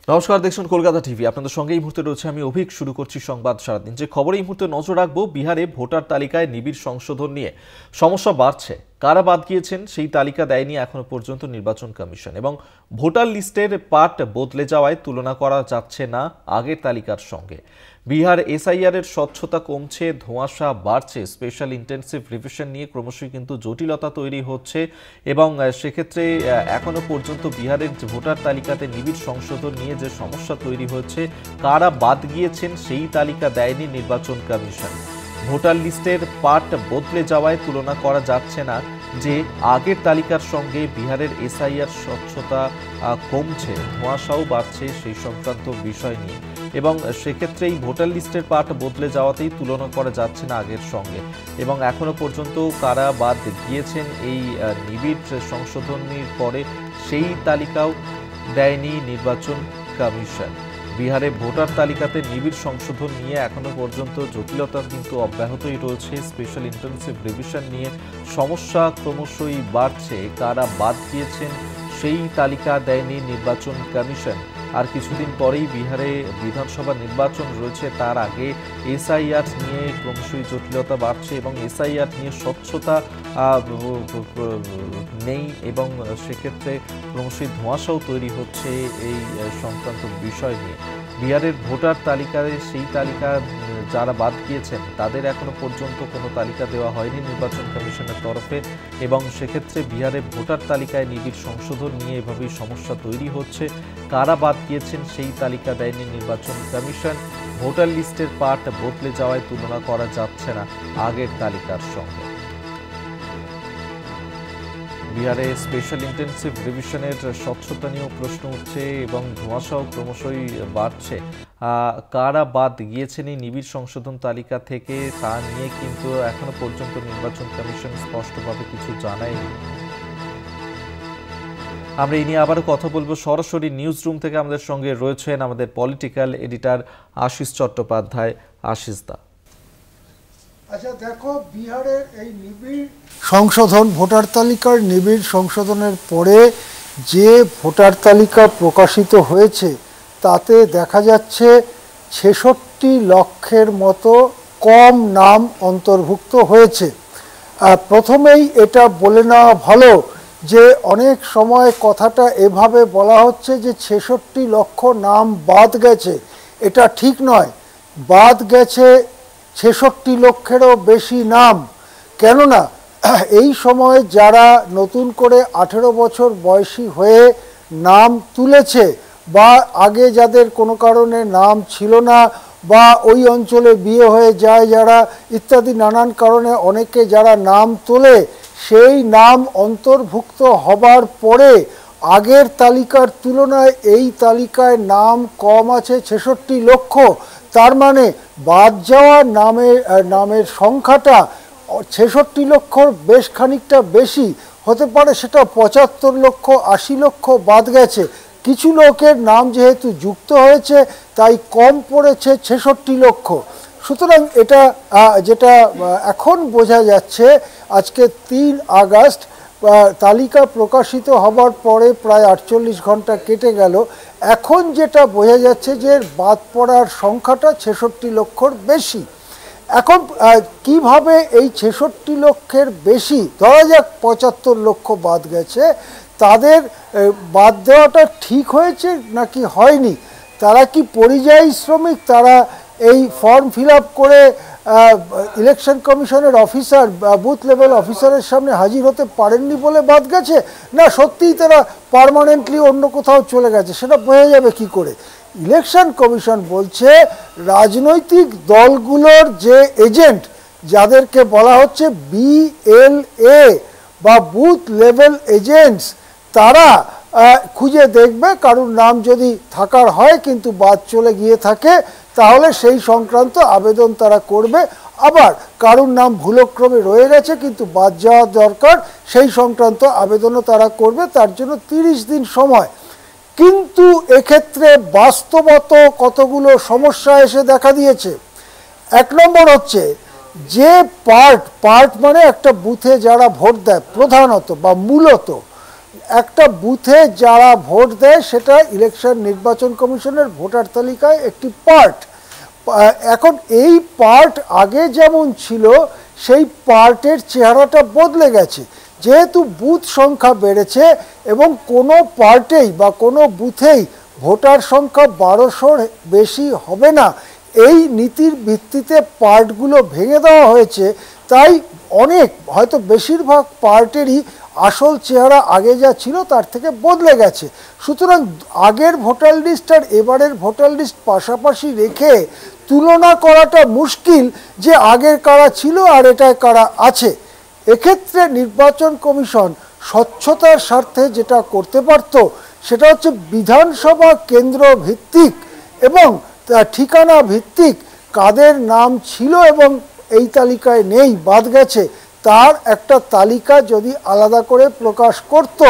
নমস্কার, দেখছেন কলকাতা টিভি। আপনাদের সঙ্গে এই মুহূর্তে রয়েছে আমি অভিক। শুরু করছি সংবাদ সারাদিন। যে খবরে এই মুহূর্তে নজর রাখবো, বিহারে ভোটার তালিকায় নিবিড় সংশোধন নিয়ে সমস্যা বাড়ছে। কারা বাদ গিয়েছেন সেই তালিকা দেয়নি এখনো পর্যন্ত নির্বাচন কমিশন, এবং ভোটার লিস্টের পার্ট বদলে যাওয়ায় তুলনা করা যাচ্ছে না আগের তালিকার সঙ্গে। বিহার এসআইআর এর স্বচ্ছতা কমছে, ধোঁয়াশা বাড়ছে। স্পেশাল ইন্টেন্সিভ রিভিশন নিয়ে ক্রমশই কিন্তু জটিলতা তৈরি হচ্ছে, এবং সেক্ষেত্রে এখনো পর্যন্ত বিহারের ভোটার তালিকাতে নিবিড় সংশোধন নিয়ে যে সমস্যা তৈরি হচ্ছে, কারা বাদ গিয়েছেন সেই তালিকা দেয়নি নির্বাচন কমিশন। ভোটার লিস্টের পার্ট বদলে যাওয়ায় তুলনা করা যাচ্ছে না যে আগের তালিকার সঙ্গে বিহারের এসআইআর স্বচ্ছতা কমছে, ধোঁয়াশাও বাড়ছে সেই সংক্রান্ত বিষয় নিয়ে, এবং সেক্ষেত্রে এই ভোটার লিস্টের পার্ট বদলে যাওয়াতেই তুলনা করা যাচ্ছে না আগের সঙ্গে। এবং এখনো পর্যন্ত কারা বাদ গিয়েছেন এই নিবিড় সংশোধনীর পরে সেই তালিকাও দেয়নি নির্বাচন কমিশন। বিহারে ভোটার তালিকাতে নিবিড় সংশোধন নিয়ে এখনো পর্যন্ত জটিলতা কিন্তু অব্যাহতই রয়েছে। স্পেশাল ইন্টেন্সিভ রিভিশন নিয়ে সমস্যা ক্রমশই বাড়ছে। কারা বাদ গিয়েছেন সেই তালিকা দেয়নি নির্বাচন কমিশন। আর কিছুদিন পরেই বিহারে বিধানসভা নির্বাচন রয়েছে, তার আগে এসআইআর নিয়ে ক্রমশই জটিলতা বাড়ছে, এবং এসআইআর নিয়ে স্বচ্ছতা নেই, এবং সেক্ষেত্রে ক্রমশই ধোঁয়াশাও তৈরি হচ্ছে এই সংক্রান্ত বিষয় নিয়ে। বিহারের ভোটার তালিকায় সেই তালিকা যারা বাদ গিয়েছেন তাদের এখনো পর্যন্ত কোনো তালিকা দেওয়া হয়নি নির্বাচন কমিশনের তরফে, এবং সেক্ষেত্রে বিহারের ভোটার তালিকায় নিবিড় সংশোধন নিয়ে এভাবেই সমস্যা তৈরি হচ্ছে। কারা বাদ গিয়েছেন সেই তালিকা দেয়নি নির্বাচন কমিশন। ভোটার লিস্টের পার্ট বদলে যাওয়ায় তুলনা করা যাচ্ছে না আগের তালিকার সঙ্গে। বিহারে স্পেশাল ইন্টেন্সিভ রিভিশনের স্বচ্ছতা নিয়েও প্রশ্ন উঠছে, এবং ধোঁয়াশাও ক্রমশই বাড়ছে। কারা বাদ গিয়েছেন এই নিবিড় সংশোধন তালিকা থেকে তা নিয়ে কিন্তু এখনো পর্যন্ত নির্বাচন কমিশন স্পষ্টভাবে কিছু জানায়নি। আমরা এই নিয়ে আবারও কথা বলবো। সরাসরি নিউজ রুম থেকে আমাদের সঙ্গে রয়েছেন আমাদের পলিটিক্যাল এডিটর আশিস চট্টোপাধ্যায়। আশিস দা, আচ্ছা দেখো, বিহারের এই নিবিড় সংশোধন, ভোটার তালিকার নিবিড় সংশোধনের পরে যে ভোটার তালিকা প্রকাশিত হয়েছে তাতে দেখা যাচ্ছে ৬৬ লক্ষের মতো কম নাম অন্তর্ভুক্ত হয়েছে। প্রথমেই এটা বলে নেওয়া ভালো যে অনেক সময় কথাটা এভাবে বলা হচ্ছে যে ৬৬ লক্ষ নাম বাদ গেছে। এটা ঠিক নয়। বাদ গেছে ৬৬ লক্ষেরও বেশি নাম। কেননা এই সময় যারা নতুন করে ১৮ বছর বয়সী হয়ে নাম তুলেছে, বা আগে যাদের কোনো কারণে নাম ছিল না, বা ওই অঞ্চলে বিয়ে হয়ে যায় যারা, ইত্যাদি নানান কারণে অনেকে যারা নাম তোলে, সেই নাম অন্তর্ভুক্ত হবার পরে আগের তালিকার তুলনায় এই তালিকায় নাম কম আছে ৬৬ লক্ষ। তার মানে বাদ যাওয়া নামের সংখ্যাটা ৬৬ লক্ষর বেশ খানিকটা বেশি হতে পারে। সেটা ৭৫ লক্ষ ৮০ লক্ষ বাদ গেছে। কিছু লোকের নাম যেহেতু যুক্ত হয়েছে তাই কম পড়েছে ৬৬ লক্ষ। সুতরাং এটা যেটা এখন বোঝা যাচ্ছে, আজকে ৩ আগস্ট তালিকা প্রকাশিত হবার পরে প্রায় ৪৮ ঘন্টা কেটে গেল। এখন যেটা বোঝা যাচ্ছে যে বাদ পড়ার সংখ্যাটা ৬৬ লক্ষর বেশি। এখন কিভাবে এই ৬৬ লক্ষের বেশি, ধরা যাক ৭৫ লক্ষ বাদ গেছে, তাদের বাদ দেওয়াটা ঠিক হয়েছে নাকি হয়নি? তারা কি পরিযায়ী শ্রমিক? তারা এই ফর্ম ফিল আপ করে ইলেকশন কমিশনের অফিসার, বুথ লেভেল অফিসারের সামনে হাজির হতে পারেননি বলে বাদ গেছে, না সত্যিই তারা পার্মানেন্টলি অন্য কোথাও চলে গেছে? সেটা বোঝা যাবে কি করে? ইলেকশন কমিশন বলছে রাজনৈতিক দলগুলোর যে এজেন্ট, যাদেরকে বলা হচ্ছে BLA বা বুথ লেভেল এজেন্টস, তারা খুঁজে দেখবে কারুর নাম যদি থাকার হয় কিন্তু বাদ চলে গিয়ে থাকে, তাহলে সেই সংক্রান্ত আবেদন তারা করবে। আবার কারুর নাম ভুলক্রমে রয়ে গেছে কিন্তু বাদ যাওয়া দরকার, সেই সংক্রান্ত আবেদনও তারা করবে। তার জন্য 30 দিন সময়। কিন্তু এক্ষেত্রে বাস্তবত কতগুলো সমস্যা এসে দেখা দিয়েছে। ১ নম্বর হচ্ছে যে পার্ট মানে একটা বুথে যারা ভোট দেয় প্রধানত বা মূলত, একটা বুথে যারা ভোট দেয় সেটা ইলেকশন নির্বাচন কমিশনের ভোটার তালিকায় একটি পার্ট। এখন এই পার্ট আগে যেমন ছিল সেই পার্টের চেহারাটা বদলে গেছে, যেহেতু বুথ সংখ্যা বেড়েছে এবং কোনো পার্টেই বা কোনো বুথেই ভোটার সংখ্যা 1200-র বেশি হবে না, এই নীতির ভিত্তিতে পার্টগুলো ভেঙে দেওয়া হয়েছে। তাই অনেক, হয়তো বেশিরভাগ পার্টেরই আসল চেহারা আগে যা ছিল তার থেকে বদলে গেছে। সুতরাং আগের ভোটার লিস্ট আর এবারের ভোটার লিস্ট পাশাপাশি রেখে তুলনা করাটা মুশকিল যে আগের কারা ছিল আর এটায় কারা আছে। এক্ষেত্রে নির্বাচন কমিশন স্বচ্ছতার স্বার্থে যেটা করতে পারত সেটা হচ্ছে বিধানসভা কেন্দ্র ভিত্তিক এবং ঠিকানা ভিত্তিক কাদের নাম ছিল এবং এই তালিকায় নেই, বাদ গেছে, তার একটা তালিকা যদি আলাদা করে প্রকাশ করত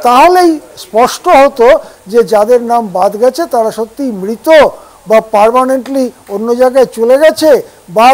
তাহলেই স্পষ্ট হতো যে যাদের নাম বাদ গেছে তারা সত্যি মৃত বা পার্মানেন্টলি অন্য জায়গায় চলে গেছে বা